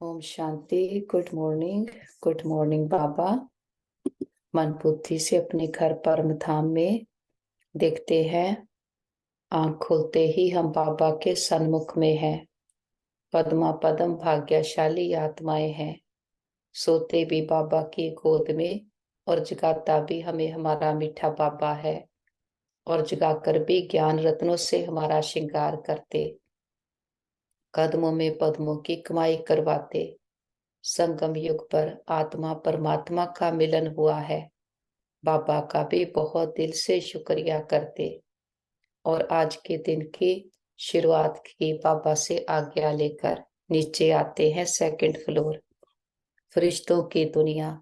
Om Shanti. Good morning बाबा। मन बुद्धि से अपने घर परम धाम में देखते हैं। आंख खोलते ही हम बाबा के सन्मुख में हैं। पद्मा पदम भाग्यशाली आत्माएं हैं। सोते भी बाबा की गोद में और जगाता भी हमें हमारा मीठा बाबा है। और जगाकर भी ज्ञान रत्नों से हमारा श्रृंगार करते, कदमों में पद्मों की कमाई करवाते। संगम युग पर आत्मा परमात्मा का मिलन हुआ है। बाबा का भी बहुत दिल से शुक्रिया करते और आज के दिन की शुरुआत की बाबा से आज्ञा लेकर नीचे आते हैं सेकंड फ्लोर। फरिश्तों की दुनिया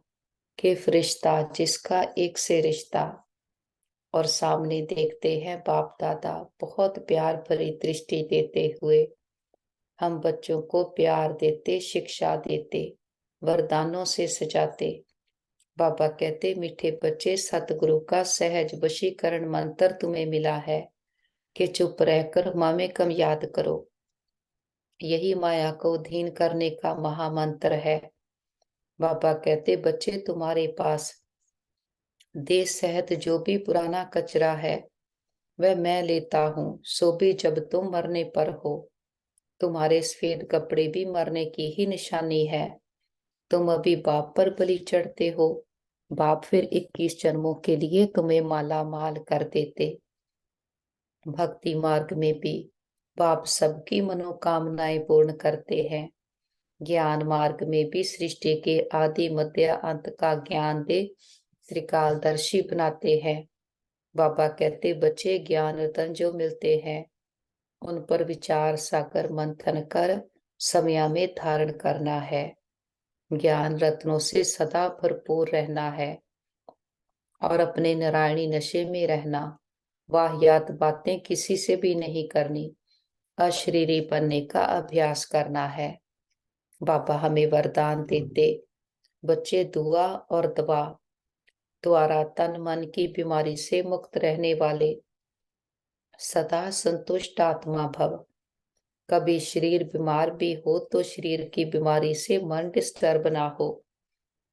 के फरिश्ता जिसका एक से रिश्ता, और सामने देखते हैं बाप दादा बहुत प्यार भरी दृष्टि देते हुए हम बच्चों को प्यार देते, शिक्षा देते, वरदानों से सजाते। बाबा कहते, मीठे बच्चे, सतगुरु का सहज वशीकरण मंत्र तुम्हें मिला है कि चुप रहकर मामे कम याद करो। यही माया को अधीन करने का महामंत्र है। बाबा कहते, बच्चे तुम्हारे पास देश सहित जो भी पुराना कचरा है वह मैं लेता हूँ, सो भी जब तुम मरने पर हो। तुम्हारे सफेद कपड़े भी मरने की ही निशानी है। तुम अभी बाप पर बलि चढ़ते हो, बाप फिर 21 जन्मों के लिए तुम्हें माला माल कर देते। भक्ति मार्ग में भी बाप सबकी मनोकामनाएं पूर्ण करते हैं। ज्ञान मार्ग में भी सृष्टि के आदि मध्य अंत का ज्ञान दे त्रिकालदर्शी बनाते हैं। बाबा कहते, बच्चे ज्ञान रतन जो मिलते हैं उन पर विचार सागर मंथन कर समय में धारण करना है। ज्ञान रत्नों से सदा भरपूर रहना है और अपने नारायणी नशे में रहना। वाहियात बातें किसी से भी नहीं करनी, अशरीरी बनने का अभ्यास करना है। बाबा हमें वरदान देते, बच्चे दुआ और दवा द्वारा तन मन की बीमारी से मुक्त रहने वाले सदा संतुष्ट आत्मा भव। कभी शरीर बीमार भी हो तो शरीर की बीमारी से मन डिस्टर्ब ना हो।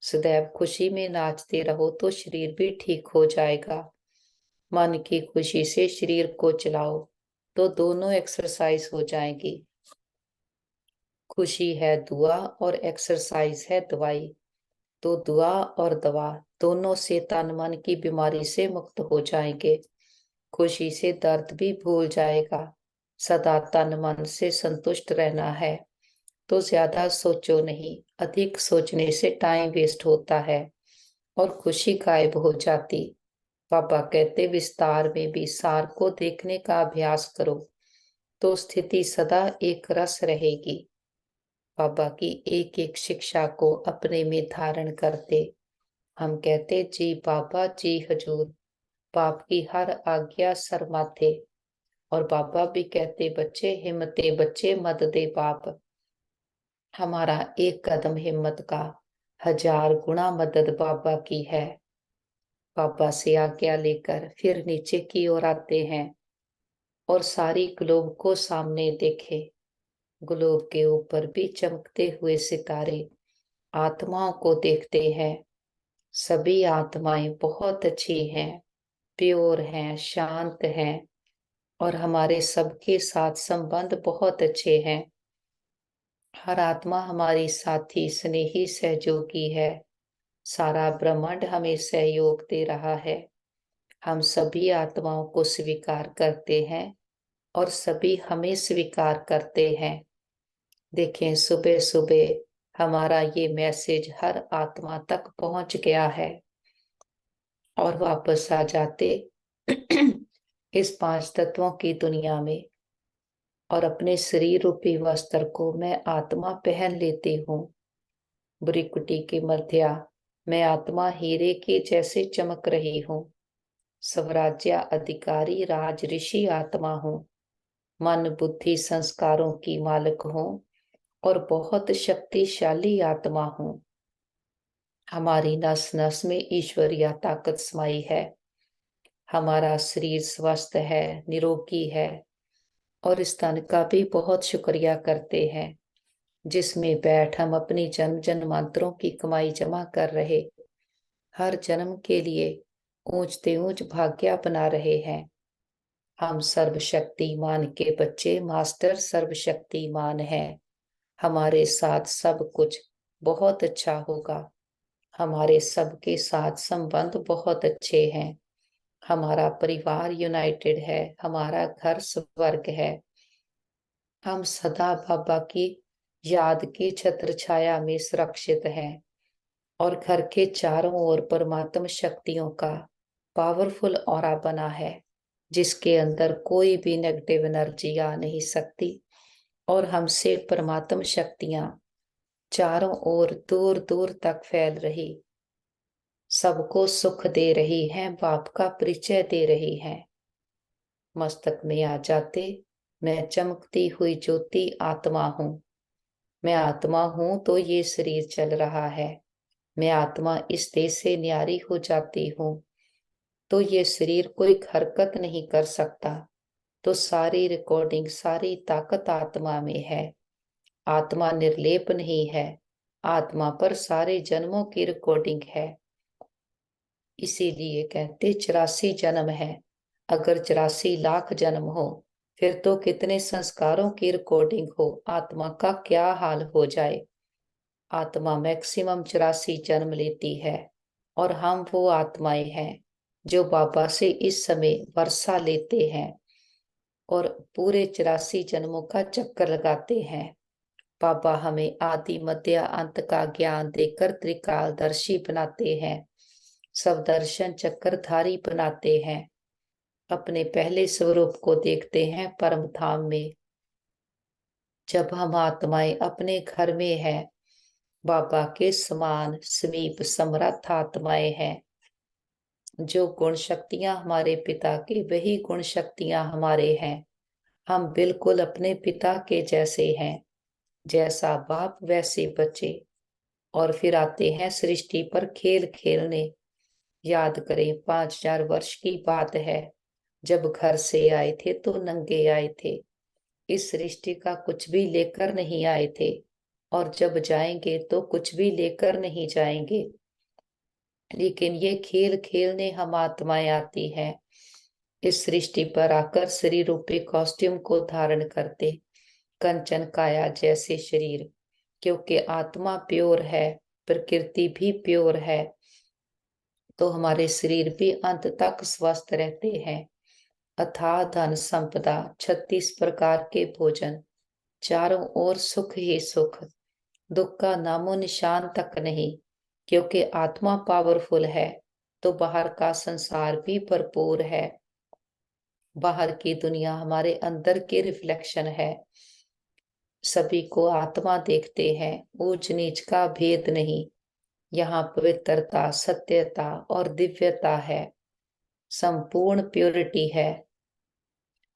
सदैव खुशी में नाचते रहो तो शरीर भी ठीक हो जाएगा। मन की खुशी से शरीर को चलाओ तो दोनों एक्सरसाइज हो जाएगी। खुशी है दुआ और एक्सरसाइज है दवाई, तो दुआ और दवा दोनों से तन मन की बीमारी से मुक्त हो जाएंगे। खुशी से दर्द भी भूल जाएगा। सदा तन मन से संतुष्ट रहना है, तो ज्यादा सोचो नहीं। अधिक सोचने से टाइम वेस्ट होता है और खुशी गायब हो जाती। बाबा कहते, विस्तार में भी सार को देखने का अभ्यास करो तो स्थिति सदा एक रस रहेगी। बाबा की एक एक शिक्षा को अपने में धारण करते हम कहते, जी बाबा जी हजूर। बाप की हर आज्ञा सर माथे। और बाबा भी कहते, बच्चे हिम्मते बच्चे मत दे बाप। हमारा एक कदम हिम्मत का 1000 गुना मदद बाबा की है। बाबा से आज्ञा लेकर फिर नीचे की ओर आते हैं और सारी ग्लोब को सामने देखे। ग्लोब के ऊपर भी चमकते हुए सितारे आत्माओं को देखते हैं। सभी आत्माएं बहुत अच्छी हैं, प्योर हैं, शांत हैं और हमारे सबके साथ संबंध बहुत अच्छे हैं। हर आत्मा हमारी साथी, स्नेही, सहयोगी है। सारा ब्रह्मांड हमें सहयोग दे रहा है। हम सभी आत्माओं को स्वीकार करते हैं और सभी हमें स्वीकार करते हैं। देखें, सुबह सुबह हमारा ये मैसेज हर आत्मा तक पहुंच गया है और वापस आ जाते इस 5 तत्वों की दुनिया में। और अपने शरीर रूपी वस्त्र को मैं आत्मा पहन लेती हूँ। बुरीकुटी की मध्या मैं आत्मा हीरे की जैसे चमक रही हूँ। स्वराज्य अधिकारी राज ऋषि आत्मा हूँ। मन बुद्धि संस्कारों की मालिक हूँ और बहुत शक्तिशाली आत्मा हूँ। हमारी नस नस में ईश्वरीय ताकत समाई है। हमारा शरीर स्वस्थ है, निरोगी है और इस तन का भी बहुत शुक्रिया करते हैं। जिसमें बैठ हम अपनी जन्म जन्मांतरों की कमाई जमा कर रहे, हर जन्म के लिए ऊंचते ऊंच भाग्य बना रहे हैं। हम सर्वशक्तिमान के बच्चे मास्टर सर्वशक्तिमान हैं। हमारे साथ सब कुछ बहुत अच्छा होगा। हमारे सबके साथ संबंध बहुत अच्छे हैं। हमारा परिवार यूनाइटेड है। हमारा घर स्वर्ग है। हम सदा बाबा की याद की छत्र छाया में सुरक्षित हैं और घर के चारों ओर परमात्म शक्तियों का पावरफुल ऑरा बना है, जिसके अंदर कोई भी नेगेटिव एनर्जी आ नहीं सकती और हमसे परमात्म शक्तियां चारों ओर दूर दूर तक फैल रही, सबको सुख दे रही हैं, बाप का परिचय दे रही हैं। मस्तक में आ जाते, मैं चमकती हुई ज्योति आत्मा हूँ। मैं आत्मा हूं तो ये शरीर चल रहा है। मैं आत्मा इस देह से न्यारी हो जाती हूँ तो ये शरीर कोई हरकत नहीं कर सकता। तो सारी रिकॉर्डिंग, सारी ताकत आत्मा में है। आत्मा निर्लेप नहीं है। आत्मा पर सारे जन्मों की रिकॉर्डिंग है। इसीलिए कहते 84 जन्म है। अगर 84 लाख जन्म हो फिर तो कितने संस्कारों की रिकॉर्डिंग हो, आत्मा का क्या हाल हो जाए। आत्मा मैक्सिमम 84 जन्म लेती है और हम वो आत्माएं हैं जो बाबा से इस समय वर्षा लेते हैं और पूरे 84 जन्मों का चक्कर लगाते हैं। बाबा हमें आदि मध्य अंत का ज्ञान देकर त्रिकालदर्शी बनाते हैं, सब दर्शन चक्रधारी बनाते हैं। अपने पहले स्वरूप को देखते हैं परम धाम में। जब हम आत्माएं अपने घर में हैं, बाबा के समान समीप समर्थ आत्माएं हैं। जो गुण शक्तियां हमारे पिता की, वही गुण शक्तियां हमारे हैं। हम बिल्कुल अपने पिता के जैसे हैं। जैसा बाप वैसे बच्चे। और फिर आते हैं सृष्टि पर खेल खेलने। याद करें 5000 वर्ष की बात है। जब घर से आए थे तो नंगे आए थे। इस सृष्टि का कुछ भी लेकर नहीं आए थे और जब जाएंगे तो कुछ भी लेकर नहीं जाएंगे। लेकिन ये खेल खेलने हम आत्माएं आती हैं इस सृष्टि पर आकर शरीर रूपी कॉस्ट्यूम को धारण करते, कंचन काया जैसे शरीर। क्योंकि आत्मा प्योर है, प्रकृति भी प्योर है, तो हमारे शरीर भी अंत तक स्वस्थ रहते हैं। अथाह धन संपदा, 36 प्रकार के भोजन, चारों ओर सुख ही सुख, दुख का नामो निशान तक नहीं। क्योंकि आत्मा पावरफुल है तो बाहर का संसार भी भरपूर है। बाहर की दुनिया हमारे अंदर के रिफ्लेक्शन है। सभी को आत्मा देखते हैं, ऊंच नीच का भेद नहीं। यहाँ पवित्रता, सत्यता और दिव्यता है, संपूर्ण प्योरिटी है।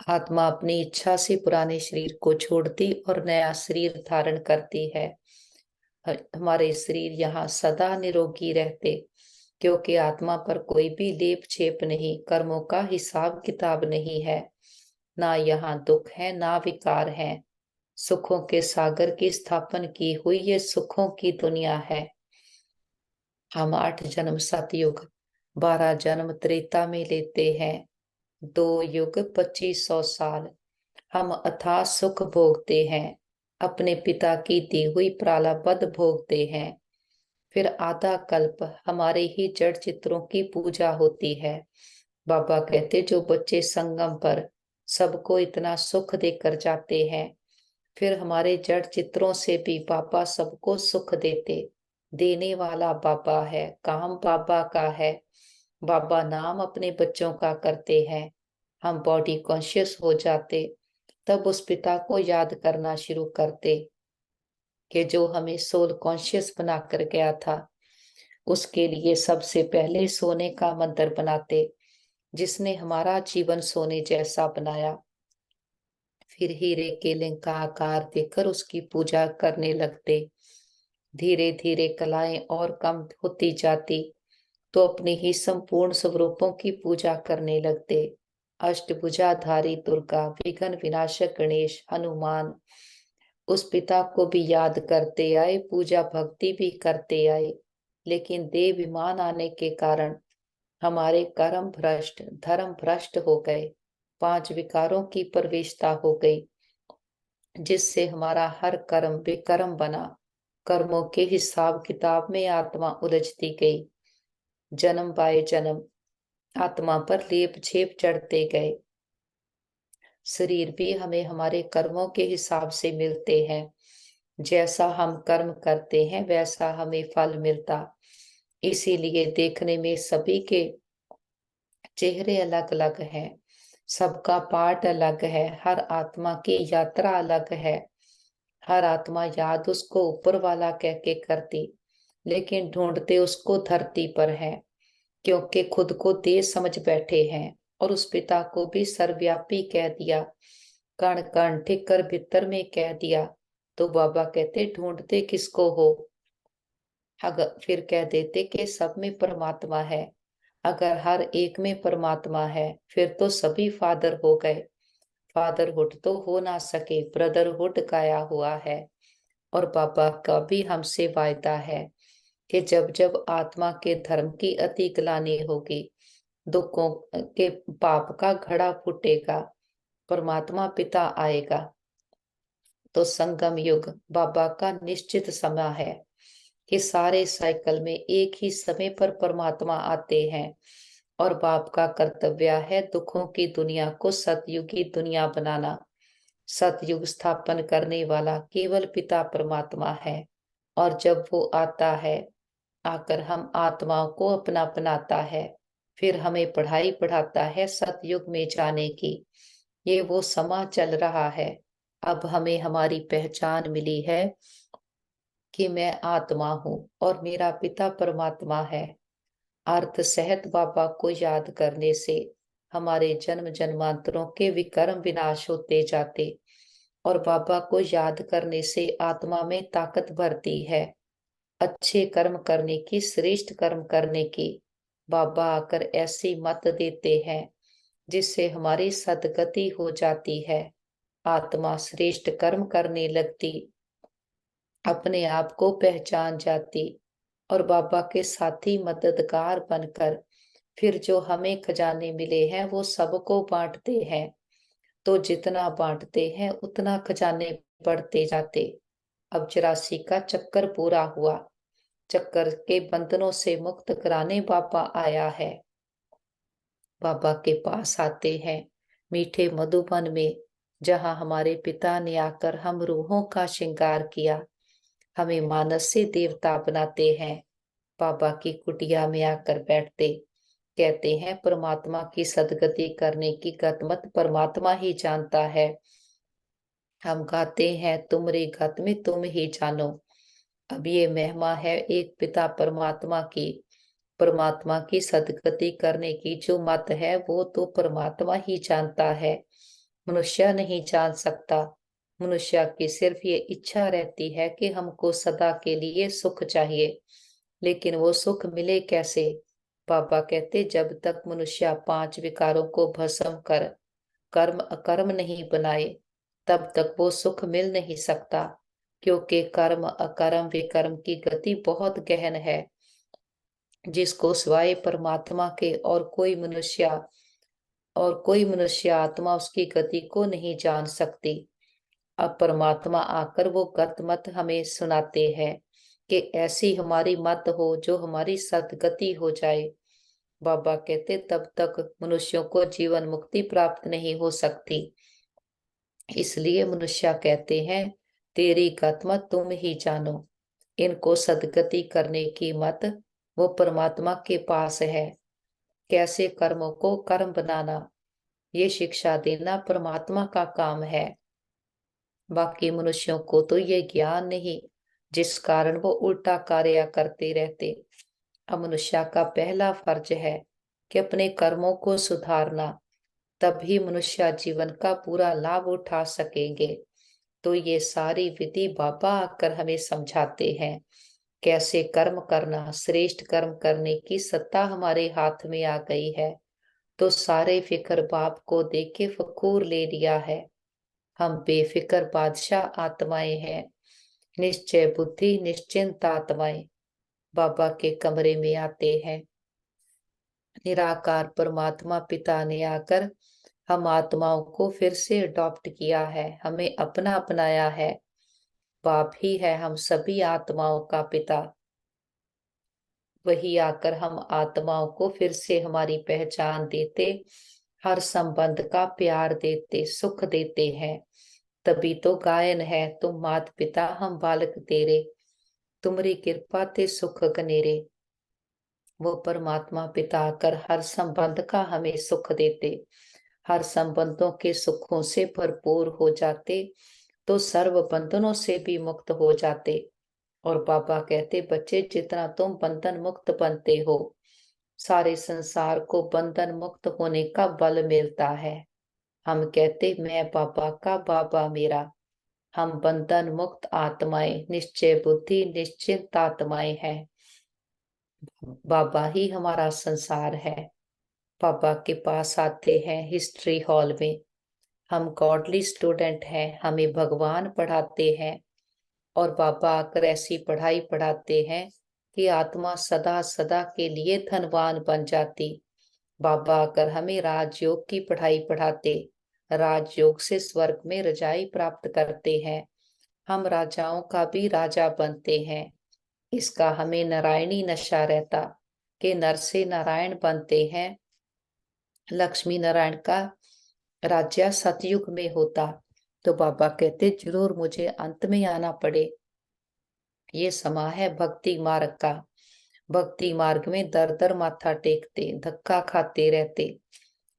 आत्मा अपनी इच्छा से पुराने शरीर को छोड़ती और नया शरीर धारण करती है। हमारे शरीर यहाँ सदा निरोगी रहते, क्योंकि आत्मा पर कोई भी लेप छेप नहीं, कर्मों का हिसाब किताब नहीं है। ना यहाँ दुख है ना विकार है। सुखों के सागर की स्थापन की हुई ये सुखों की दुनिया है। हम 8 जन्म सतयुग, 12 जन्म त्रेता में लेते हैं, 2 युग 2500 साल हम अथाह सुख भोगते हैं। अपने पिता की दी हुई प्रारब्ध भोगते हैं। फिर आधा कल्प हमारे ही जड़ चित्रों की पूजा होती है। बाबा कहते जो बच्चे संगम पर सबको इतना सुख देकर जाते हैं, फिर हमारे जड़ चित्रों से भी बाबा सबको सुख देते। देने वाला बाबा है, काम बाबा का है। बाबा नाम अपने बच्चों का करते हैं। हम बॉडी कॉन्शियस हो जाते, तब उस पिता को याद करना शुरू करते कि जो हमें सोल कॉन्शियस बना कर गया था। उसके लिए सबसे पहले सोने का मंत्र बनाते, जिसने हमारा जीवन सोने जैसा बनाया। फिर हीरे के लिंग का आकार देकर उसकी पूजा करने लगते। धीरे धीरे कलाएं और कम होती जाती तो अपने ही संपूर्ण स्वरूपों की पूजा करने लगते। अष्टभुजाधारी दुर्गा, विघ्न विनाशक गणेश, हनुमान, उस पिता को भी याद करते आए, पूजा भक्ति भी करते आए, लेकिन देवाभिमान आने के कारण हमारे कर्म भ्रष्ट, धर्म भ्रष्ट हो गए, 5 विकारों की प्रवेशता हो गई, जिससे हमारा हर कर्म विकर्म बना। कर्मों के हिसाब किताब में आत्मा उलझती गई। जन्म बाय जन्म आत्मा पर लेप छेप चढ़ते गए। शरीर भी हमें हमारे कर्मों के हिसाब से मिलते हैं। जैसा हम कर्म करते हैं वैसा हमें फल मिलता। इसीलिए देखने में सभी के चेहरे अलग अलग हैं, सबका पाठ अलग है, हर आत्मा की यात्रा अलग है। हर आत्मा याद उसको ऊपर वाला कह के करती, लेकिन ढूंढते उसको धरती पर है, क्योंकि खुद को देह समझ बैठे हैं और उस पिता को भी सर्वव्यापी कह दिया, कण कण ठिकर भीतर में कह दिया। तो बाबा कहते ढूंढते किसको हो? अगर फिर कह देते कि सब में परमात्मा है। अगर हर एक में परमात्मा है फिर तो सभी फादर हो गए। फादरहुड तो हो ना सके, ब्रदरहुड गाया हुआ है। और बाबा का भी हमसे वायदा है कि जब जब आत्मा के धर्म की अति ग्लानि होगी, दुखों के पाप का घड़ा फूटेगा, परमात्मा पिता आएगा, तो संगम युग बाबा का निश्चित समय है कि सारे साइकिल में एक ही समय पर परमात्मा आते हैं। और बाप का कर्तव्य है दुखों की दुनिया को सतयुगी दुनिया बनाना। सतयुग स्थापन करने वाला केवल पिता परमात्मा है। और जब वो आता है, आकर हम आत्माओं को अपना बनाता है, फिर हमें पढ़ाई पढ़ाता है सतयुग में जाने की। ये वो समा चल रहा है। अब हमें हमारी पहचान मिली है कि मैं आत्मा हूँ और मेरा पिता परमात्मा है। अर्थ सहत बाबा को याद करने से हमारे जन्म जन्मांतरों के विकर्म विनाश होते जाते, और बाबा को याद करने से आत्मा में ताकत भरती है अच्छे कर्म करने की, श्रेष्ठ कर्म करने की। बाबा आकर ऐसी मत देते हैं जिससे हमारी सदगति हो जाती है, आत्मा श्रेष्ठ कर्म करने लगती, अपने आप को पहचान जाती, और बाबा के साथी मददगार बनकर फिर जो हमें खजाने मिले हैं वो सबको बांटते हैं। तो जितना बांटते हैं उतना खजाने बढ़ते जाते। अब 84 का चक्कर पूरा हुआ। चक्कर के बंधनों से मुक्त कराने बाबा आया है। बाबा के पास आते हैं मीठे मधुबन में, जहां हमारे पिता ने आकर हम रूहों का श्रृंगार किया, हमें मानस से देवता बनाते हैं। बाबा की कुटिया में आकर बैठते, कहते हैं परमात्मा की सदगति करने की गतमत परमात्मा ही जानता है। हम गाते हैं तुमरे गत में तुम ही जानो। अब ये महिमा है एक पिता परमात्मा की। परमात्मा की सदगति करने की जो मत है वो तो परमात्मा ही जानता है, मनुष्य नहीं जान सकता। मनुष्य की सिर्फ ये इच्छा रहती है कि हमको सदा के लिए सुख चाहिए, लेकिन वो सुख मिले कैसे? बाबा कहते जब तक मनुष्य 5 विकारों को भस्म कर कर्म अकर्म नहीं बनाए, तब तक वो सुख मिल नहीं सकता, क्योंकि कर्म अकर्म विकर्म की गति बहुत गहन है, जिसको सिवाय परमात्मा के और कोई मनुष्य आत्मा उसकी गति को नहीं जान सकती। अब परमात्मा आकर वो गत मत हमें सुनाते हैं कि ऐसी हमारी मत हो जो हमारी सदगति हो जाए। बाबा कहते तब तक मनुष्यों को जीवन मुक्ति प्राप्त नहीं हो सकती। इसलिए मनुष्य कहते हैं तेरी गत मत तुम ही जानो। इनको सदगति करने की मत वो परमात्मा के पास है। कैसे कर्मों को कर्म बनाना, ये शिक्षा देना परमात्मा का काम है। बाकी मनुष्यों को तो ये ज्ञान नहीं, जिस कारण वो उल्टा कार्य करते रहते। अब मनुष्य का पहला फर्ज है कि अपने कर्मों को सुधारना, तभी मनुष्य जीवन का पूरा लाभ उठा सकेंगे। तो ये सारी विधि बाबा आकर हमें समझाते हैं कैसे कर्म करना। श्रेष्ठ कर्म करने की सत्ता हमारे हाथ में आ गई है, तो सारे फिक्र बाप को दे के फकूर ले लिया है। हम बेफिक्र बादशाह आत्माएं हैं, निश्चय बुद्धि निश्चिंत आत्माएं बाबा के कमरे में आते हैं। निराकार परमात्मा पिता ने आकर हम आत्माओं को फिर से अडॉप्ट किया है, हमें अपना अपनाया है। बाप ही है हम सभी आत्माओं का पिता। वही आकर हम आत्माओं को फिर से हमारी पहचान देते, हर संबंध का प्यार देते, सुख देते हैं। तभी तो गायन है, तुम मात पिता हम बालक तेरे, तुम्हारी कृपा ते सुख कनेरे। वो परमात्मा पिता आकर हर संबंध का हमें सुख देते, हर संबंधों के सुखों से भरपूर हो जाते, तो सर्व बंधनों से भी मुक्त हो जाते। और बाबा कहते, बच्चे जितना तुम बंधन मुक्त बनते हो, सारे संसार को बंधन मुक्त होने का बल मिलता है। हम कहते, मैं बाबा का बाबा मेरा। हम बंधन मुक्त आत्माएं, निश्चय बुद्धि निश्चिंत आत्माएं हैं। बाबा ही हमारा संसार है। पापा के पास आते हैं हिस्ट्री हॉल में, हम गॉडली स्टूडेंट हैं, हमें भगवान पढ़ाते हैं। और बाबा आकर ऐसी पढ़ाई पढ़ाते हैं कि आत्मा सदा सदा के लिए धनवान बन जाती। बाबा आकर हमें राजयोग की पढ़ाई पढ़ाते, राजयोग से स्वर्ग में रजाई प्राप्त करते हैं। हम राजाओं का भी राजा बनते हैं। इसका हमें नारायणी नशा रहता कि नर से नारायण बनते हैं। लक्ष्मी नारायण का राज्य सतयुग में होता, तो बाबा कहते जरूर मुझे अंत में आना पड़े। ये समा है भक्ति मार्ग का। भक्ति मार्ग में दर दर माथा टेकते, धक्का खाते रहते।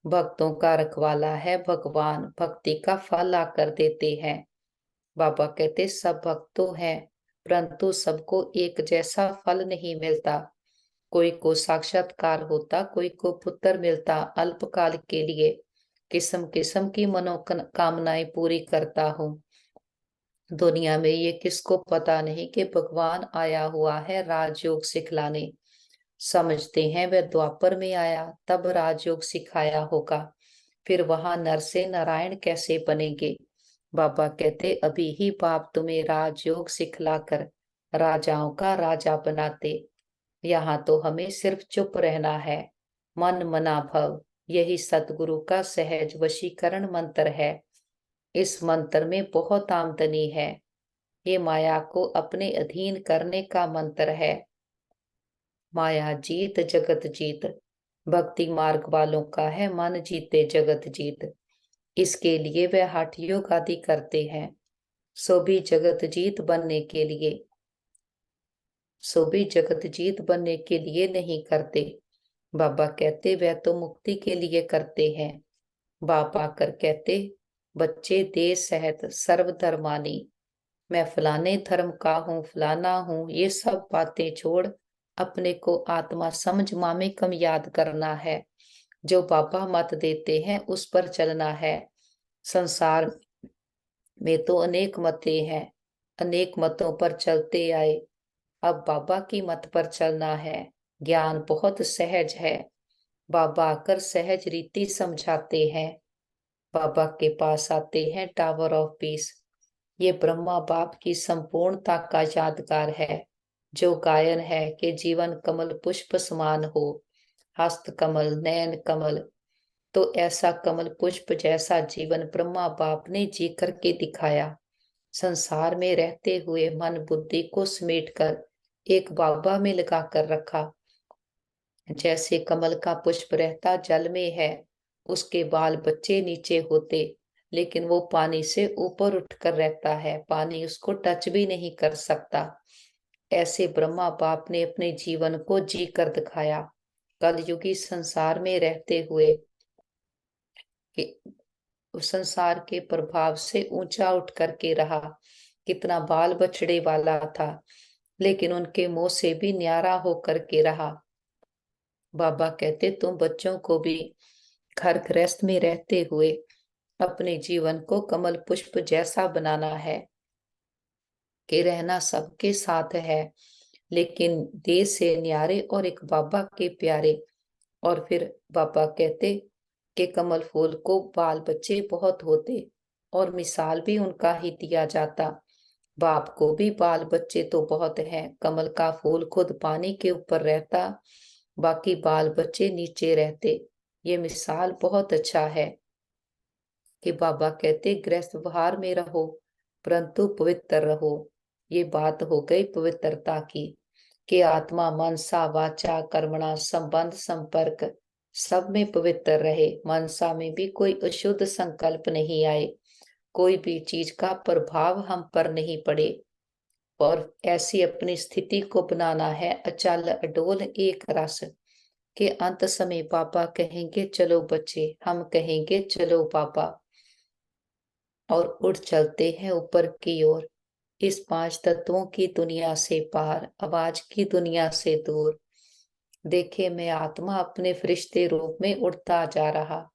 भक्तों का रखवाला है भगवान, भक्ति का फल आकर देते हैं। बाबा कहते सब भक्त तो हैं, परंतु सबको एक जैसा फल नहीं मिलता। कोई को साक्षात्कार होता, कोई को पुत्र मिलता अल्पकाल के लिए। किस्म किस्म की मनोकामनाएं पूरी करता हूँ। दुनिया में ये किसको पता नहीं कि भगवान आया हुआ है राजयोग सिखलाने। समझते हैं वह द्वापर में आया तब राजयोग सिखाया होगा, फिर वहां नर से नारायण कैसे बनेंगे। बाबा कहते अभी ही बाप तुम्हें राजयोग सिखलाकर राजाओं का राजा बनाते। यहाँ तो हमें सिर्फ चुप रहना है, मन मना भव, यही सतगुरु का सहज वशीकरण मंत्र है। इस मंत्र में बहुत आमदनी है। ये माया को अपने अधीन करने का मंत्र है। माया जीत जगत जीत, भक्ति मार्ग वालों का है मन जीते जगत जीत। इसके लिए वे हठ योग आदि करते हैं, सो भी जगत जीत बनने के लिए, सो भी जगत जीत बनने के लिए नहीं करते। बाबा कहते वह तो मुक्ति के लिए करते हैं। बाप आकर कहते बच्चे देश सहत सर्वधर्मानी, मैं फलाने धर्म का हूँ, फलाना हूँ, ये सब बातें छोड़ अपने को आत्मा समझ मामे कम याद करना है। जो बाबा मत देते हैं उस पर चलना है। संसार में तो अनेक मतें हैं, अनेक मतों पर चलते आए, अब बाबा की मत पर चलना है। ज्ञान बहुत सहज है, बाबा आकर सहज रीति समझाते हैं। बाबा के पास आते हैं टावर ऑफ पीस। ये ब्रह्मा बाप की संपूर्णता का यादगार है, जो गायन है कि जीवन कमल पुष्प समान हो, हस्त कमल नयन कमल। तो ऐसा कमल पुष्प जैसा जीवन ब्रह्मा बाप ने जी करके दिखाया। संसार में रहते हुए मन बुद्धि को समेटकर एक बाबा में लगा कर रखा। जैसे कमल का पुष्प रहता जल में है, उसके बाल बच्चे नीचे होते, लेकिन वो पानी से ऊपर उठकर रहता है, पानी उसको टच भी नहीं कर सकता। ऐसे ब्रह्मा बाप ने अपने जीवन को जी कर दिखाया। कलयुगी संसार में रहते हुए संसार के प्रभाव से ऊंचा उठ करके रहा। कितना बाल बछड़े वाला था, लेकिन उनके मुंह से भी न्यारा होकर के रहा। बाबा कहते तुम बच्चों को भी घर गृहस्थ में रहते हुए अपने जीवन को कमल पुष्प जैसा बनाना है, कि रहना सबके साथ है, लेकिन देश से न्यारे और एक बाबा के प्यारे। और फिर बाबा कहते कि कमल फूल को बाल बच्चे बहुत होते और मिसाल भी उनका ही दिया जाता। बाप को भी बाल बच्चे तो बहुत हैं। कमल का फूल खुद पानी के ऊपर रहता, बाकी बाल बच्चे नीचे रहते। ये मिसाल बहुत अच्छा है कि बाबा कहते गृहस्थ व्यवहार में रहो परंतु पवित्र रहो। ये बात हो गई पवित्रता की, कि आत्मा मनसा वाचा कर्मणा संबंध संपर्क सब में पवित्र रहे। मनसा में भी कोई अशुद्ध संकल्प नहीं आए, कोई भी चीज का प्रभाव हम पर नहीं पड़े, और ऐसी अपनी स्थिति को बनाना है अचल अडोल एक रस, के अंत समय पापा कहेंगे चलो बच्चे, हम कहेंगे चलो पापा, और उड़ चलते हैं ऊपर की ओर, इस पांच तत्वों की दुनिया से पार, आवाज की दुनिया से दूर। देखे मैं आत्मा अपने फरिश्ते रूप में उड़ता जा रहा,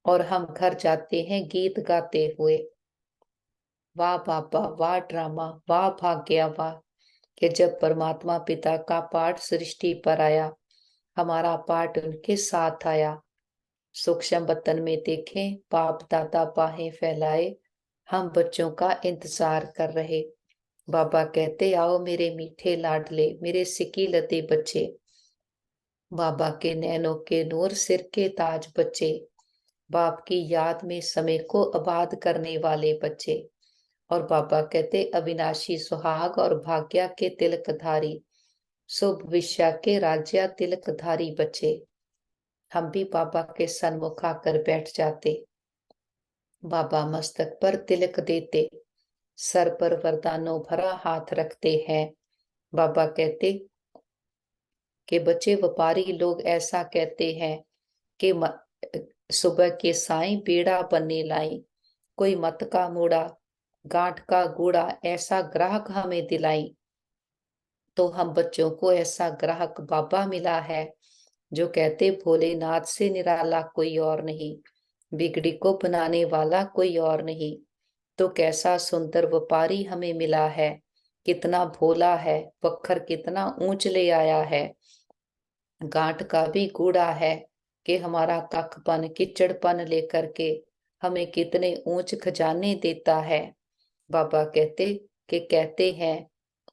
और हम घर जाते हैं गीत गाते हुए। वाह बाबा, वाह ड्रामा, वाह भाग्य, वाह कि जब परमात्मा पिता का पाठ सृष्टि पर आया, हमारा पाठ उनके साथ आया। सूक्ष्म बतन में देखें, बाप दादा बाहें फैलाए, हम बच्चों का इंतजार कर रहे। बाबा कहते आओ मेरे मीठे लाडले, मेरे सिकी लते बच्चे, बाबा के नैनों के नूर सिर के ताज बच्चे, बाप की याद में समय को आबाद करने वाले बच्चे। और बाबा कहते अविनाशी सुहाग और भाग्य के तिलकधारी, शुभ विश्या के राज्य तिलकधारी बच्चे। हम भी बाबा के सन्मुख आकर बैठ जाते, बाबा मस्तक पर तिलक देते, सर पर वरदानों भरा हाथ रखते हैं। बाबा कहते कि बच्चे व्यापारी लोग ऐसा कहते हैं कि सुबह के साईं बेड़ा बनने लाई, कोई मत का मूड़ा गांठ का गूड़ा ऐसा ग्राहक हमें दिलाई। तो हम बच्चों को ऐसा ग्राहक बाबा मिला है, जो कहते भोलेनाथ से निराला कोई और नहीं, बिगड़ी को बनाने वाला कोई और नहीं। तो कैसा सुंदर व्यापारी हमें मिला है, कितना भोला है, वक्खर कितना ऊंच ले आया है, गांठ का भी गूढ़ा है, कि हमारा कखपन किचड़पन लेकर के हमें कितने ऊंच खजाने देता है। बाबा कहते हैं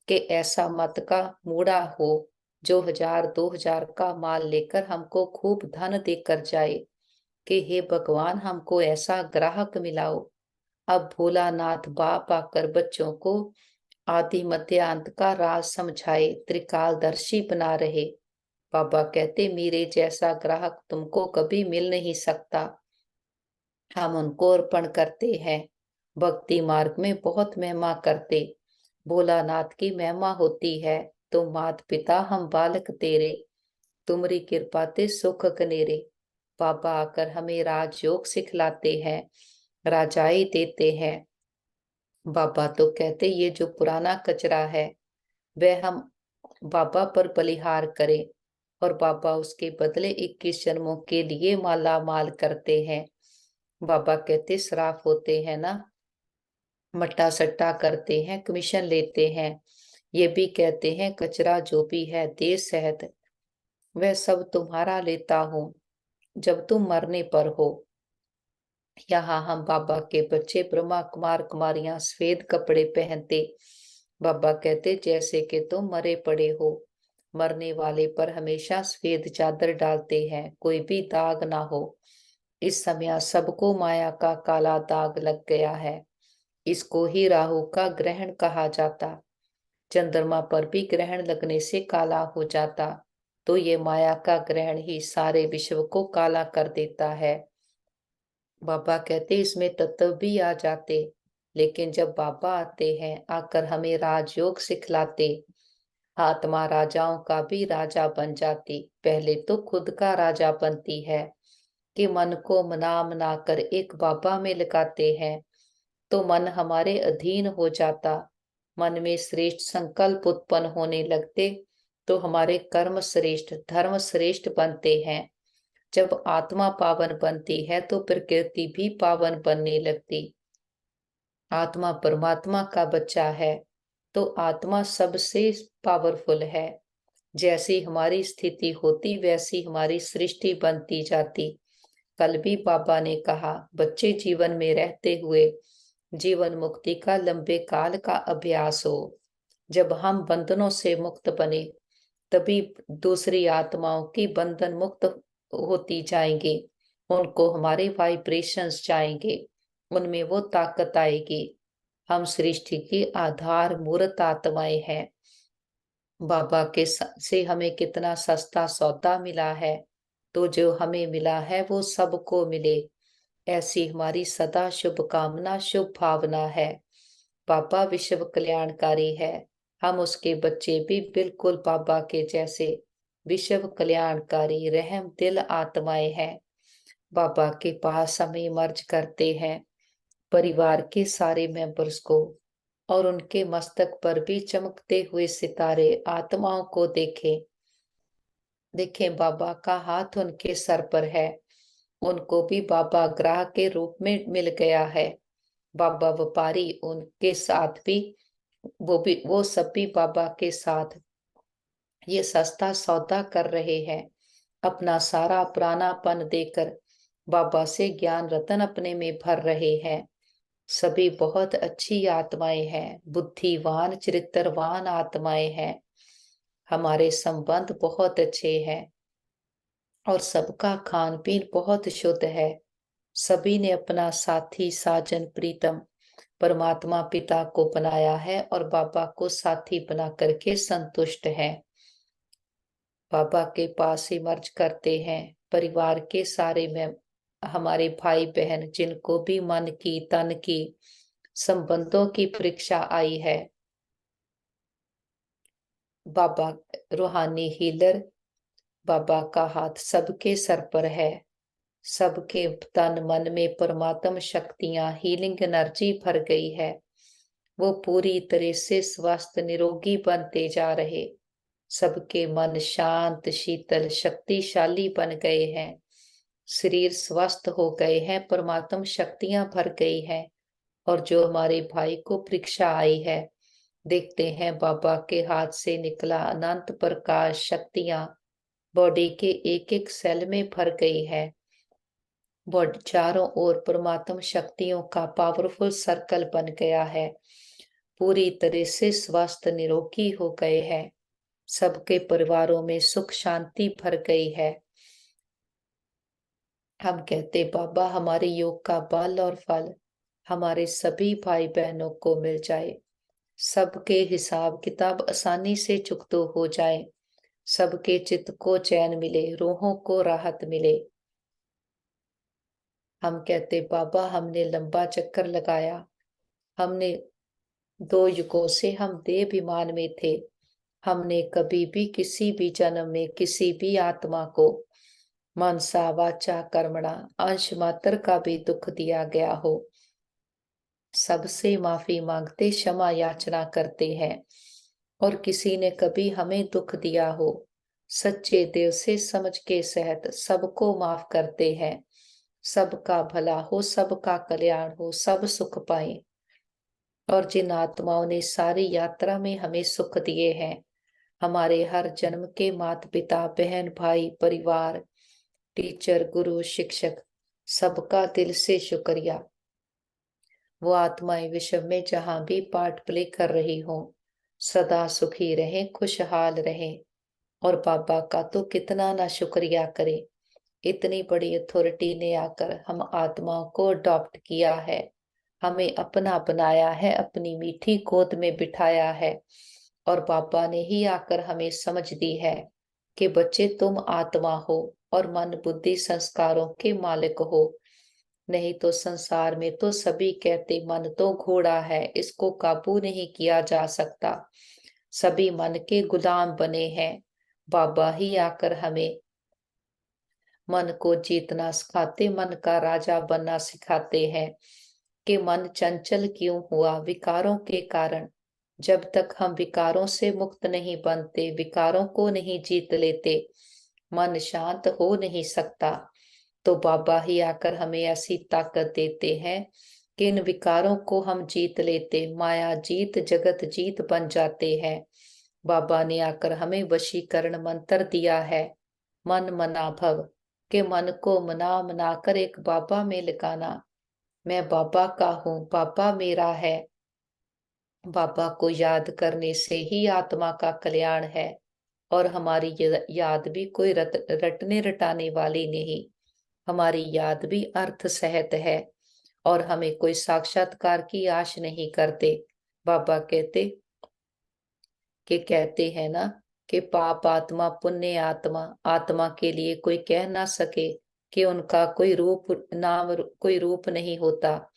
कि ऐसा मत का मूड़ा हो, जो 1000-2000 का माल लेकर हमको खूब धन देकर जाए, कि हे भगवान हमको ऐसा ग्राहक मिलाओ। अब भोलानाथ बाप आकर बच्चों को आदि मध्य अंत का राज समझाए, त्रिकालदर्शी बना रहे। बाबा कहते मेरे जैसा ग्राहक तुमको कभी मिल नहीं सकता। हम उनको अर्पण करते हैं, भक्ति मार्ग में बहुत महिमा करते, भोलानाथ की महिमा होती है। तुम मात पिता हम बालक तेरे, तुम्हारी कृपा ते सुख कनेरे। बाबा आकर हमें राजयोग सिखलाते हैं, राजाई देते हैं। बाबा तो कहते ये जो पुराना कचरा है वह हम बाबा पर बलिहार करें, और बाबा उसके बदले 21 जन्मों के लिए माला माल करते हैं। बाबा कहते श्राप होते हैं ना, मट्टा सट्टा करते हैं, कमीशन लेते हैं। ये भी कहते हैं कचरा जो भी है दे सहत, वह सब तुम्हारा लेता हूँ जब तुम मरने पर हो। यहाँ हम बाबा के बच्चे ब्रह्मा कुमार कुमारियां सफेद कपड़े पहनते, बाबा कहते जैसे कि तुम मरे पड़े हो। मरने वाले पर हमेशा सफेद चादर डालते हैं, कोई भी दाग ना हो। इस समय सबको माया का काला दाग लग गया है, इसको ही राहु का ग्रहण कहा जाता। चंद्रमा पर भी ग्रहण लगने से काला हो जाता, तो ये माया का ग्रहण ही सारे विश्व को काला कर देता है। बाबा कहते इसमें तत्व भी आ जाते, लेकिन जब बाबा आते हैं आकर हमें राजयोग सिखलाते, आत्मा राजाओं का भी राजा बन जाती। पहले तो खुद का राजा बनती है, कि मन को मना मना कर एक बाबा में लगाते हैं, तो मन हमारे अधीन हो जाता। मन में श्रेष्ठ संकल्प उत्पन्न होने लगते, तो हमारे कर्म श्रेष्ठ धर्म श्रेष्ठ बनते हैं। जब आत्मा पावन बनती है तो प्रकृति भी पावन बनने लगती। आत्मा परमात्मा का बच्चा है, तो आत्मा सबसे पावरफुल है। जैसी हमारी स्थिति होती वैसी हमारी सृष्टि बनती जाती। कल भी बाबा ने कहा बच्चे जीवन में रहते हुए जीवन मुक्ति का लंबे काल का अभ्यास हो। जब हम बंधनों से मुक्त बने, तभी दूसरी आत्माओं की बंधन मुक्त होती जाएंगी। उनको हमारे वाइब्रेशंस जाएंगे, उनमें वो ताकत आएगी। हम सृष्टि की आधार मूर्त आत्माएं हैं। बाबा के से हमें कितना सस्ता सौदा मिला है, तो जो हमें मिला है वो सबको मिले, ऐसी हमारी सदा शुभकामना शुभ भावना है। बाबा विश्व कल्याणकारी है, हम उसके बच्चे भी बिल्कुल बाबा के जैसे विश्व कल्याणकारी रहम दिल आत्माएं हैं। बाबा के पास हमें मर्ज करते हैं, परिवार के सारे मेंबर्स को, और उनके मस्तक पर भी चमकते हुए सितारे आत्माओं को देखें। देखें, बाबा का हाथ उनके सर पर है, उनको भी बाबा ग्राह के रूप में मिल गया है। बाबा व्यापारी उनके साथ भी, वो सब भी बाबा के साथ ये सस्ता सौदा कर रहे हैं। अपना सारा पुरानापन देकर बाबा से ज्ञान रतन अपने में भर रहे हैं। सभी बहुत अच्छी आत्माएं हैं, बुद्धिवान चरित्रवान आत्माएं हैं। हमारे संबंध बहुत अच्छे हैं और सबका खान पीन बहुत शुद्ध है। सभी ने अपना साथी साजन प्रीतम परमात्मा पिता को बनाया है और बाबा को साथी बना करके संतुष्ट है। बाबा के पास ही मर्ज करते हैं परिवार के सारे में हमारे भाई बहन, जिनको भी मन की तन की संबंधों की परीक्षा आई है। बाबा रूहानी हीलर, बाबा का हाथ सबके सर पर है। सबके तन मन में परमात्म शक्तियां हीलिंग एनर्जी भर गई है। वो पूरी तरह से स्वस्थ निरोगी बनते जा रहे। सबके मन शांत शीतल शक्तिशाली बन गए हैं। शरीर स्वस्थ हो गए हैं, परमात्म शक्तियां भर गई हैं। और जो हमारे भाई को परीक्षा आई है, देखते हैं बाबा के हाथ से निकला अनंत प्रकाश शक्तियां बॉडी के एक एक सेल में भर गई है। बॉडी चारों ओर परमात्म शक्तियों का पावरफुल सर्कल बन गया है। पूरी तरह से स्वस्थ निरोगी हो गए हैं। सबके परिवारों में सुख शांति भर गई है। हम कहते बाबा हमारे योग का बल और फल हमारे सभी भाई बहनों को मिल जाए। सबके हिसाब किताब आसानी से चुकता हो जाए। सबके चित्त को चैन मिले, रूहों को राहत मिले। हम कहते बाबा हमने लंबा चक्कर लगाया, हमने 2 युगों से हम देहाभिमान में थे। हमने कभी भी किसी भी जन्म में किसी भी आत्मा को मनसा वाचा कर्मणा अंश मात्र का भी दुख दिया गया हो, सबसे माफी मांगते क्षमा याचना करते हैं। और किसी ने कभी हमें दुख दिया हो, सच्चे दिल से समझ के सहित सबको माफ करते हैं। सबका भला हो, सबका कल्याण हो, सब सुख पाए। और जिन आत्माओं ने सारी यात्रा में हमें सुख दिए हैं, हमारे हर जन्म के माता पिता बहन भाई परिवार टीचर गुरु शिक्षक, सबका दिल से शुक्रिया। वो आत्माएं विश्व में जहां भी पार्ट प्ले कर रही हो, सदा सुखी रहें, खुशहाल रहें। और बाबा का तो कितना ना शुक्रिया करें। इतनी बड़ी अथॉरिटी ने आकर हम आत्माओं को अडॉप्ट किया है, हमें अपना बनाया है, अपनी मीठी गोद में बिठाया है। और बाबा ने ही आकर हमें समझ दी है कि बच्चे तुम आत्मा हो और मन बुद्धि संस्कारों के मालिक हो। नहीं तो संसार में तो सभी कहते मन तो घोड़ा है, इसको काबू नहीं किया जा सकता। सभी मन के गुलाम बने हैं। बाबा ही आकर हमें मन को जीतना सिखाते, मन का राजा बनना सिखाते हैं। कि मन चंचल क्यों हुआ, विकारों के कारण। जब तक हम विकारों से मुक्त नहीं बनते, विकारों को नहीं जीत लेते, मन शांत हो नहीं सकता। तो बाबा ही आकर हमें ऐसी ताकत देते हैं कि इन विकारों को हम जीत लेते, माया जीत जगत जीत बन जाते हैं। बाबा ने आकर हमें वशीकरण मंत्र दिया है, मन मना भव, के मन को मना मना कर एक बाबा में लगाना। मैं बाबा का हूँ, बाबा मेरा है। बाबा को याद करने से ही आत्मा का कल्याण है। और हमारी याद भी कोई रटने रटाने वाली नहीं, हमारी याद भी अर्थ सहत है। और हमें कोई साक्षात्कार की आश नहीं करते। बाबा कहते हैं ना कि पाप आत्मा पुण्य आत्मा, आत्मा के लिए कोई कह ना सके कि उनका कोई रूप नहीं होता।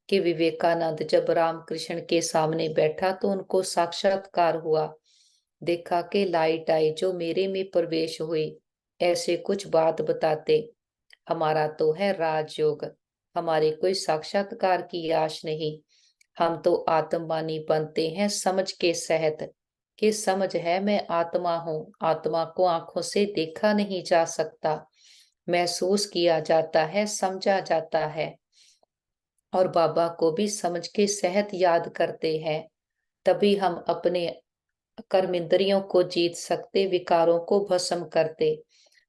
कि विवेकानंद जब रामकृष्ण के सामने बैठा तो उनको साक्षात्कार हुआ। देखा कि लाइट आई जो मेरे में प्रवेश हुई। ऐसे कुछ बात बताते। हमारा तो है राजयोग, हमारे कोई साक्षात्कार की आश नहीं। हम तो आत्मवानी बनते हैं समझ के सहत। कि समझ है मैं आत्मा हूँ, आत्मा को आंखों से देखा नहीं जा सकता, महसूस किया जाता है, समझा जाता है। और बाबा को भी समझ के सहत याद करते हैं। तभी हम अपने कर्म इंद्रियों को जीत सकते, विकारों को भस्म करते।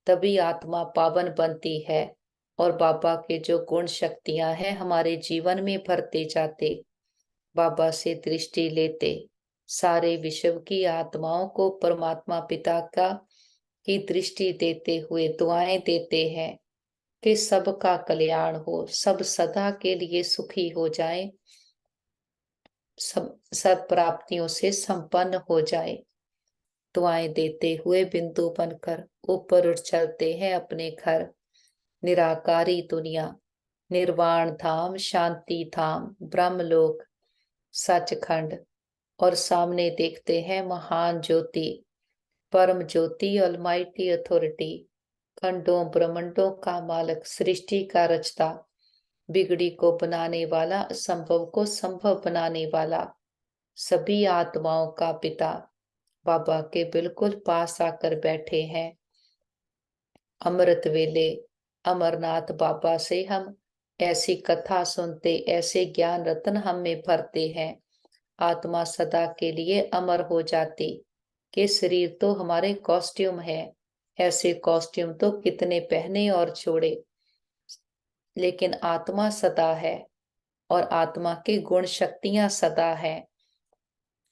तभी आत्मा पावन बनती है। और बाबा के जो गुण शक्तियां हैं हमारे जीवन में भरते जाते। बाबा से दृष्टि लेते, सारे विश्व की आत्माओं को परमात्मा पिता का की दृष्टि देते हुए दुआएं देते हैं कि सबका कल्याण हो, सब सदा के लिए सुखी हो जाएं, सब सब प्राप्तियों से संपन्न हो जाए। दुआएं देते हुए बिंदु बनकर ऊपर उठ चलते हैं अपने घर। निराकारी दुनिया, निर्वाण धाम, शांति धाम, ब्रह्मलोक, सचखंड। और सामने देखते हैं महान ज्योति, परम ज्योति, ऑलमाइटी अथॉरिटी, खंडों ब्रह्मांडों का मालक, सृष्टि का रचता, बिगड़ी को बनाने वाला, असंभव को संभव बनाने वाला, सभी आत्माओं का पिता बाबा के बिल्कुल पास आकर बैठे हैं। अमृत वेले अमरनाथ बाबा से हम ऐसी कथा सुनते, ऐसे ज्ञान रत्न हम में भरते हैं। आत्मा सदा के लिए अमर हो जाती। कि शरीर तो हमारे कॉस्ट्यूम है, ऐसे कॉस्ट्यूम तो कितने पहने और छोड़े, लेकिन आत्मा सदा है। और आत्मा के गुण शक्तियां सदा है।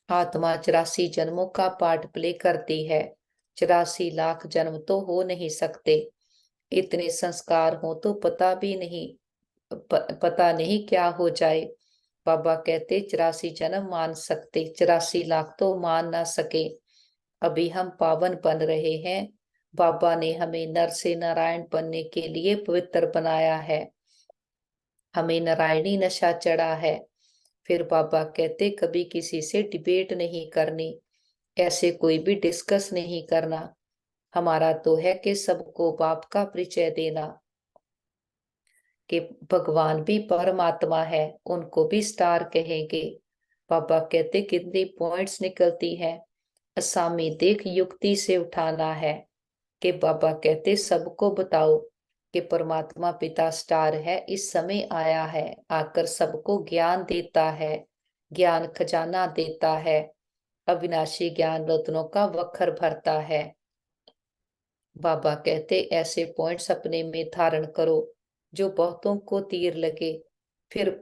आत्मा 84 जन्मों का पार्ट प्ले करती है। 84 लाख जन्म तो हो नहीं सकते। इतने संस्कार हो तो पता नहीं क्या हो जाए। बाबा कहते 84 जन्म मान सकते, 84 लाख तो मान ना सके। अभी हम पावन बन रहे हैं। बाबा ने हमें नर से नारायण बनने के लिए पवित्र बनाया है। हमें नारायणी नशा चढ़ा है। फिर बाबा कहते कभी किसी से डिबेट नहीं करनी, ऐसे कोई भी डिस्कस नहीं करना। हमारा तो है कि सबको बाप का परिचय देना। कि भगवान भी परमात्मा है, उनको भी स्टार कहेंगे। बाबा कहते कितनी पॉइंट्स निकलती है। असामी देख युक्ति से उठाना है। कि बाबा कहते सबको बताओ कि परमात्मा पिता स्टार है, इस समय आया है, आकर सबको ज्ञान देता है, ज्ञान खजाना देता है, अविनाशी ज्ञान रत्नों का वखर भरता है। बाबा कहते ऐसे पॉइंट्स अपने में धारण करो जो बहुतों को तीर लगे। फिर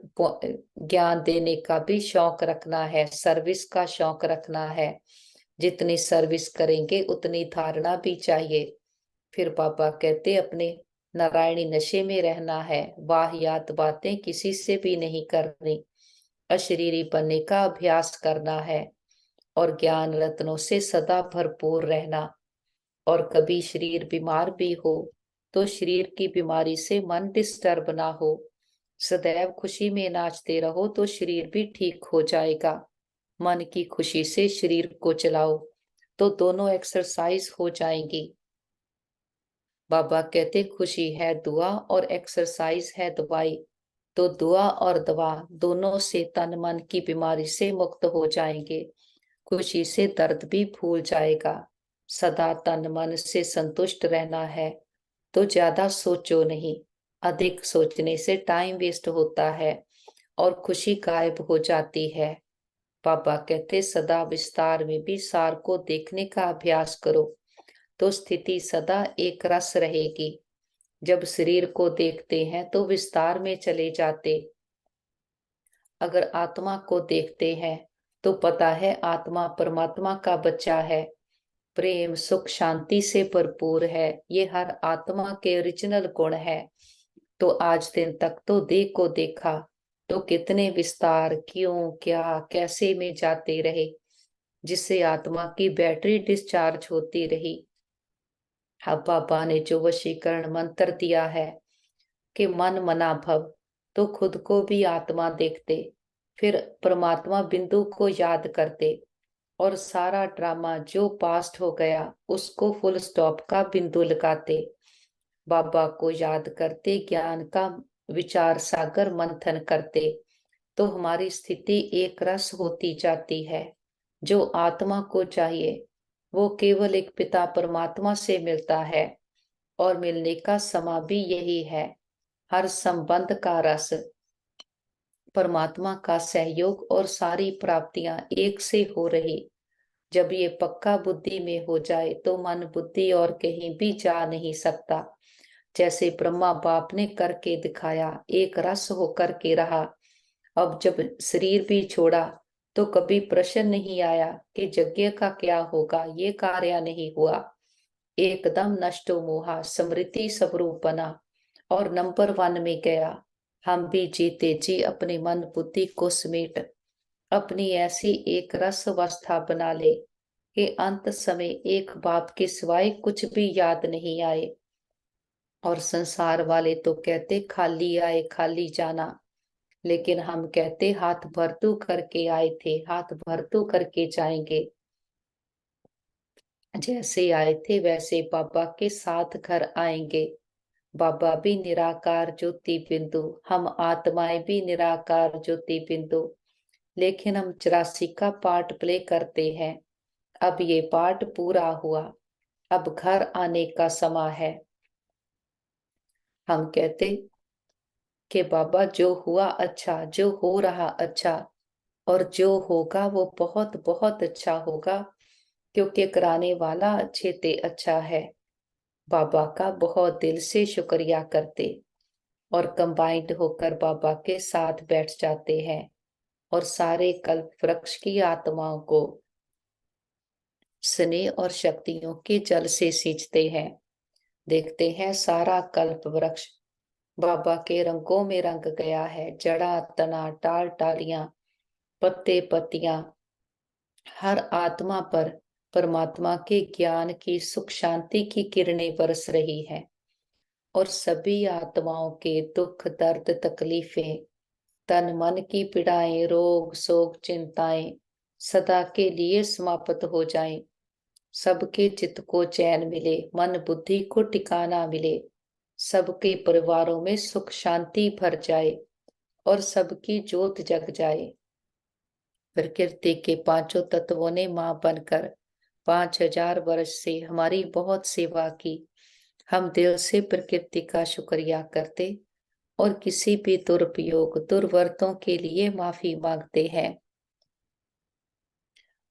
ज्ञान देने का भी शौक रखना है, सर्विस का शौक रखना है। जितनी सर्विस करेंगे उतनी धारणा भी चाहिए। फिर पापा कहते अपने नारायणी नशे में रहना है, वाहियात बातें किसी से भी नहीं करनी, अशरीरी बनने का अभ्यास करना है। और ज्ञान रत्नों से सदा भरपूर रहना। और कभी शरीर बीमार भी हो तो शरीर की बीमारी से मन डिस्टर्ब ना हो। सदैव खुशी में नाचते रहो तो शरीर भी ठीक हो जाएगा। मन की खुशी से शरीर को चलाओ तो दोनों एक्सरसाइज हो जाएंगी। बाबा कहते खुशी है दुआ और एक्सरसाइज है दवाई। तो दुआ और दवा दोनों से तन मन की बीमारी से मुक्त हो जाएंगे। खुशी से दर्द भी भूल जाएगा। सदा तन मन से संतुष्ट रहना है। तो ज्यादा सोचो नहीं, अधिक सोचने से टाइम वेस्ट होता है और खुशी गायब हो जाती है। पापा कहते सदा विस्तार में भी सार को देखने का अभ्यास करो तो स्थिति सदा एक रस रहेगी। जब शरीर को देखते हैं तो विस्तार में चले जाते, अगर आत्मा को देखते हैं तो पता है आत्मा परमात्मा का बच्चा है, प्रेम सुख शांति से भरपूर है। ये हर आत्मा के ओरिजिनल गुण है। तो आज दिन तक तो देह को देखा, तो कितने विस्तार क्यों क्या कैसे में जाते रहे, जिससे आत्मा की बैटरी डिस्चार्ज होती रही। अब बाबा ने जो वशीकरण मंत्र दिया है कि मन मना भव, तो खुद को भी आत्मा देखते, फिर परमात्मा बिंदु को याद करते, और सारा ड्रामा जो पास्ट हो गया उसको फुल स्टॉप का बिंदु लगाते। बाबा को याद करते, ज्ञान का विचार सागर मंथन करते, तो हमारी स्थिति एक रस होती जाती है। जो आत्मा को चाहिए वो केवल एक पिता परमात्मा से मिलता है, और मिलने का समा भी यही है। हर संबंध का रस, परमात्मा का सहयोग और सारी प्राप्तियां एक से हो रही। जब ये पक्का बुद्धि में हो जाए तो मन बुद्धि और कहीं भी जा नहीं सकता। जैसे ब्रह्मा बाप ने करके दिखाया, एक रस होकर के रहा। अब जब शरीर भी छोड़ा तो कभी प्रश्न नहीं आया कि यज्ञ का क्या होगा, ये कार्य नहीं हुआ। एकदम नष्टो मोहा, स्मृति स्वरूप बना और नंबर 1 में गया। हम भी जीते जी अपने मन बुद्धि को समेट अपनी ऐसी एक रस अवस्था बना ले कि अंत समय एक बाप के सिवाय कुछ भी याद नहीं आए। और संसार वाले तो कहते खाली आए खाली जाना, लेकिन हम कहते हाथ भरतू करके आए थे, हाथ भरतू करके जाएंगे। जैसे आए थे वैसे बाबा के साथ घर आएंगे। बाबा भी निराकार ज्योति बिंदु, हम आत्माएं भी निराकार ज्योति बिंदु, लेकिन हम 84 का पार्ट प्ले करते हैं। अब ये पार्ट पूरा हुआ, अब घर आने का समय है। हम कहते कि बाबा जो हुआ अच्छा, जो हो रहा अच्छा, और जो होगा वो बहुत बहुत अच्छा होगा, क्योंकि कराने वाला अच्छे ते अच्छा है। बाबा का बहुत दिल से शुक्रिया करते और कंबाइंड होकर बाबा के साथ बैठ जाते हैं, और सारे कल्प वृक्ष की आत्माओं को स्नेह और शक्तियों के जल से सींचते हैं। देखते हैं सारा कल्प वृक्ष बाबा के रंगों में रंग गया है। जड़ा तना टाल टालियां पत्ते पत्तियां, हर आत्मा पर परमात्मा के ज्ञान की सुख शांति की किरणें बरस रही है। और सभी आत्माओं के दुख दर्द तकलीफें, तन मन की पीड़ाएं रोग शोक चिंताएं सदा के लिए समाप्त हो जाएं। सबके चित्त को चैन मिले, मन बुद्धि को ठिकाना मिले, सबके परिवारों में सुख शांति भर जाए और सबकी ज्योत जग जाए। प्रकृति के पांचों तत्वों ने मां बनकर 5000 वर्ष से हमारी बहुत सेवा की। हम दिल से प्रकृति का शुक्रिया करते और किसी भी दुरुपयोग दुर्वर्तों के लिए माफी मांगते हैं।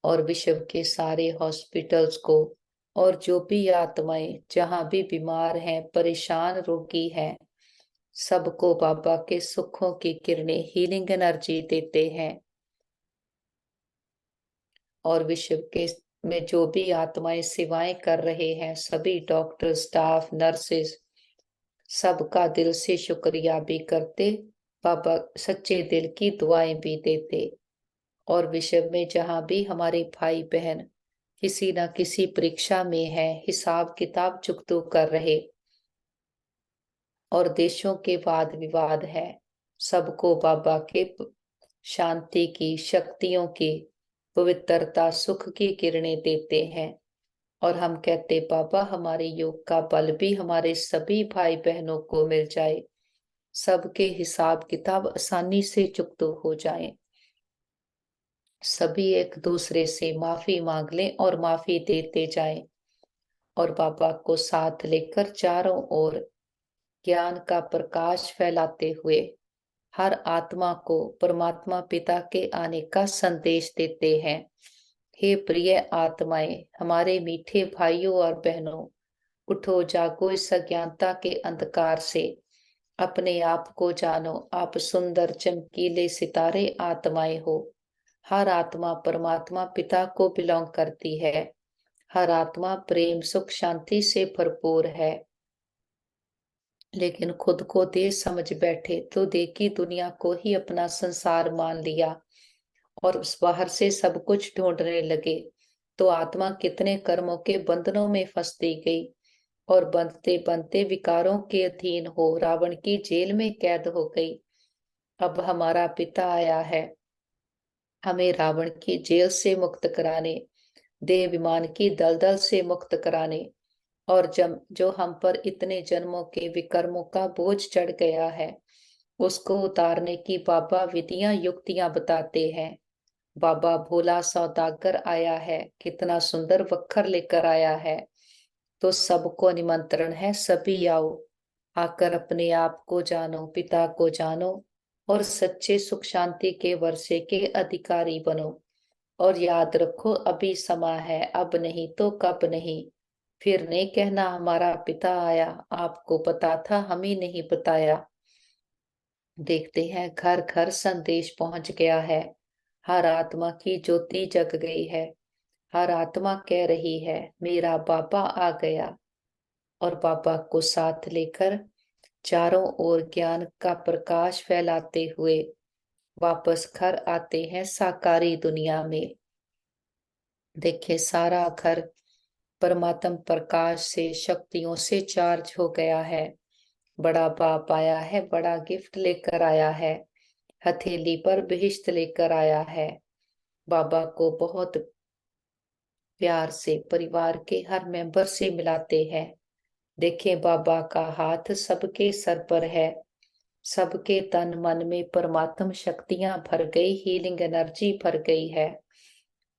और विश्व के सारे हॉस्पिटल्स को, और जो भी आत्माएं जहां भी बीमार हैं परेशान रोगी हैं, सबको बाबा के सुखों की किरणें हीलिंग एनर्जी देते हैं। और विश्व के में जो भी आत्माएं सेवाएं कर रहे हैं, सभी डॉक्टर स्टाफ नर्सेस, सबका दिल से शुक्रिया भी करते, बाबा सच्चे दिल की दुआएं भी देते। और विश्व में जहां भी हमारे भाई बहन किसी न किसी परीक्षा में है, हिसाब किताब चुकतू कर रहे, और देशों के वाद विवाद है, सबको बाबा के शांति की शक्तियों की पवित्रता सुख की किरणें देते हैं। और हम कहते बाबा हमारे योग का बल भी हमारे सभी भाई बहनों को मिल जाए, सबके हिसाब किताब आसानी से चुकतो हो जाए, सभी एक दूसरे से माफी मांग लें और माफी देते जाएं। और बाबा को साथ लेकर चारों ओर ज्ञान का प्रकाश फैलाते हुए हर आत्मा को परमात्मा पिता के आने का संदेश देते हैं। हे प्रिय आत्माएं, हमारे मीठे भाइयों और बहनों, उठो जागो इस अज्ञानता के अंधकार से, अपने आप को जानो, आप सुंदर चमकीले सितारे आत्माएं हो। हर आत्मा परमात्मा पिता को बिलोंग करती है। हर आत्मा प्रेम सुख शांति से भरपूर है, लेकिन खुद को देश समझ बैठे तो देखी दुनिया को ही अपना संसार मान लिया और उस बाहर से सब कुछ ढूंढने लगे, तो आत्मा कितने कर्मों के बंधनों में फंसती गई और बनते बनते विकारों के अधीन हो रावण की जेल में कैद हो गई। अब हमारा पिता आया है हमें रावण की जेल से मुक्त कराने, देह विमान की दलदल से मुक्त कराने, और जब जो हम पर इतने जन्मों के विकर्मों का बोझ चढ़ गया है उसको उतारने की बाबा विधियां युक्तियां बताते हैं। बाबा भोला सौदागर आया है, कितना सुंदर वक्खर लेकर आया है, तो सबको निमंत्रण है, सभी आओ, आकर अपने आप को जानो, पिता को जानो और सच्चे सुख शांति के वर्षे के अधिकारी बनो। और याद रखो अभी समा है, अब नहीं तो कब नहीं। फिर नहीं कहना हमारा पिता आया, आपको पता था हम ही नहीं बताया। देखते हैं घर घर संदेश पहुंच गया है, हर आत्मा की ज्योति जग गई है। हर आत्मा कह रही है मेरा बाबा आ गया, और बाबा को साथ लेकर चारों ओर ज्ञान का प्रकाश फैलाते हुए वापस घर आते हैं साकारी दुनिया में। देखिए सारा घर परमात्म प्रकाश से शक्तियों से चार्ज हो गया है। बड़ा बाप आया है, बड़ा गिफ्ट लेकर आया है, हथेली पर बहिश्त लेकर आया है। बाबा को बहुत प्यार से परिवार के हर मेंबर से मिलाते हैं। देखें बाबा का हाथ सबके सर पर है, सबके तन मन में परमात्म शक्तियां भर गई, हीलिंग एनर्जी भर गई है।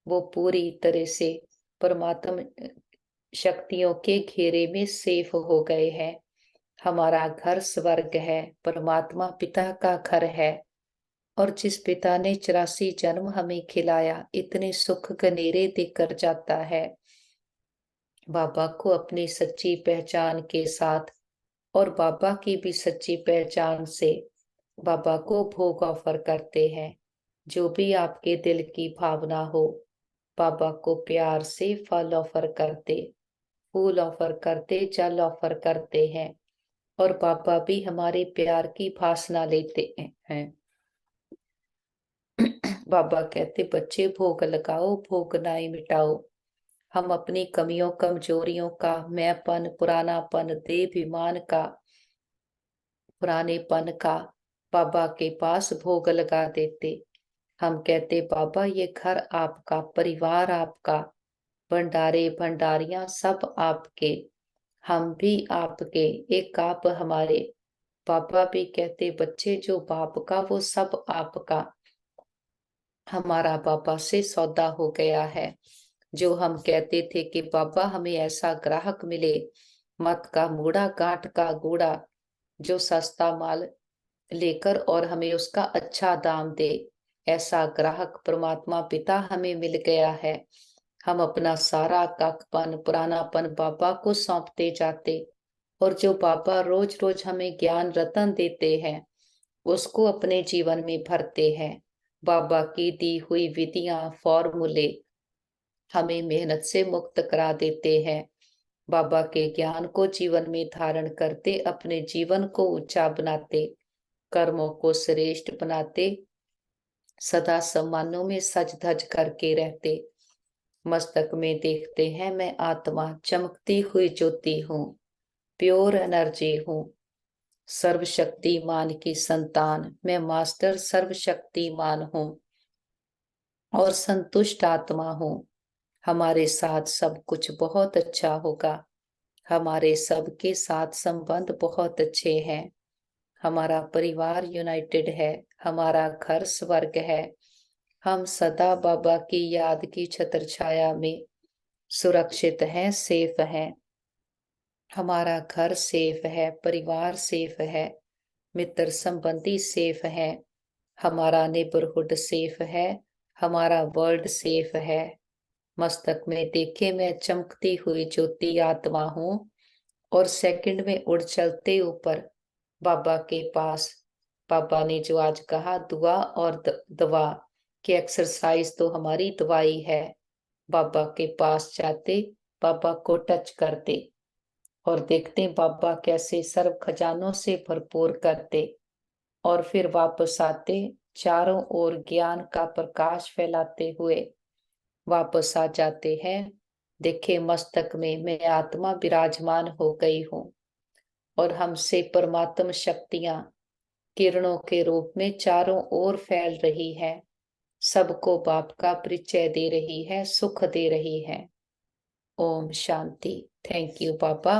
वो पूरी तरह से परमात्म शक्तियों के घेरे में सेफ हो गए हैं। हमारा घर स्वर्ग है, परमात्मा पिता का घर है, और जिस पिता ने 84 जन्म हमें खिलाया, इतने सुख गनेरे देकर जाता है। बाबा को अपनी सच्ची पहचान के साथ और बाबा की भी सच्ची पहचान से बाबा को भोग ऑफर करते हैं। जो भी आपके दिल की भावना हो, बाबा को प्यार से फल ऑफर करते, फूल ऑफर करते, जल ऑफर करते हैं, और बाबा भी हमारे प्यार की भासना लेते हैं। बाबा कहते बच्चे भोग लगाओ, भोग नाई मिटाओ। हम अपनी कमियों कमजोरियों का, मैंपन पुरानापन देहाभिमान का, पुरानेपन का बाबा के पास भोग लगा देते। हम कहते बाबा ये घर आपका, परिवार आपका, भंडारे भंडारियां सब आपके, हम भी आपके, एक आप हमारे। पापा भी कहते बच्चे जो बाप का वो सब आपका। हमारा पापा से सौदा हो गया है। जो हम कहते थे कि पापा हमें ऐसा ग्राहक मिले, मत का मूड़ा गांठ का गूड़ा, जो सस्ता माल लेकर और हमें उसका अच्छा दाम दे, ऐसा ग्राहक परमात्मा पिता हमें मिल गया है। हम अपना सारा काकपन पुरानापन बाबा को सौंपते जाते, और जो बाबा रोज रोज हमें ज्ञान रतन देते हैं उसको अपने जीवन में भरते हैं। बाबा की दी हुई विधियां फॉर्मूले हमें मेहनत से मुक्त करा देते हैं। बाबा के ज्ञान को जीवन में धारण करते अपने जीवन को ऊंचा बनाते, कर्मों को श्रेष्ठ बनाते, सदा सम्मानों में सज धज करके रहते। मस्तक में देखते हैं मैं आत्मा चमकती हुई ज्योति हूँ, प्योर एनर्जी हूँ, सर्वशक्तिमान की संतान मैं, मास्टर सर्वशक्तिमान हूँ और संतुष्ट आत्मा हूँ। हमारे साथ सब कुछ बहुत अच्छा होगा। हमारे सबके साथ संबंध बहुत अच्छे हैं। हमारा परिवार यूनाइटेड है, हमारा घर स्वर्ग है। हम सदा बाबा की याद की छत्र छाया में सुरक्षित हैं, सेफ हैं। हमारा घर सेफ है, परिवार सेफ है, मित्र संबंधी सेफ है, हमारा नेबरहुड सेफ है, हमारा वर्ल्ड सेफ है। मस्तक में देखे मैं चमकती हुई ज्योति आत्मा हूँ, और सेकंड में उड़ चलते ऊपर बाबा के पास। बाबा ने जो आज कहा, दुआ और दवा की एक्सरसाइज तो हमारी दवाई है। बाबा के पास जाते, बाबा को टच करते और देखते बाबा कैसे सर्व खजानों से भरपूर करते, और फिर वापस आते, चारों ओर ज्ञान का प्रकाश फैलाते हुए वापस आ जाते हैं। देखे मस्तक में मैं आत्मा विराजमान हो गई हूँ और हमसे परमात्म शक्तियां किरणों के रूप में चारों ओर फैल रही है, सबको बाप का परिचय दे रही है, सुख दे रही है। ओम शांति। थैंक यू पापा।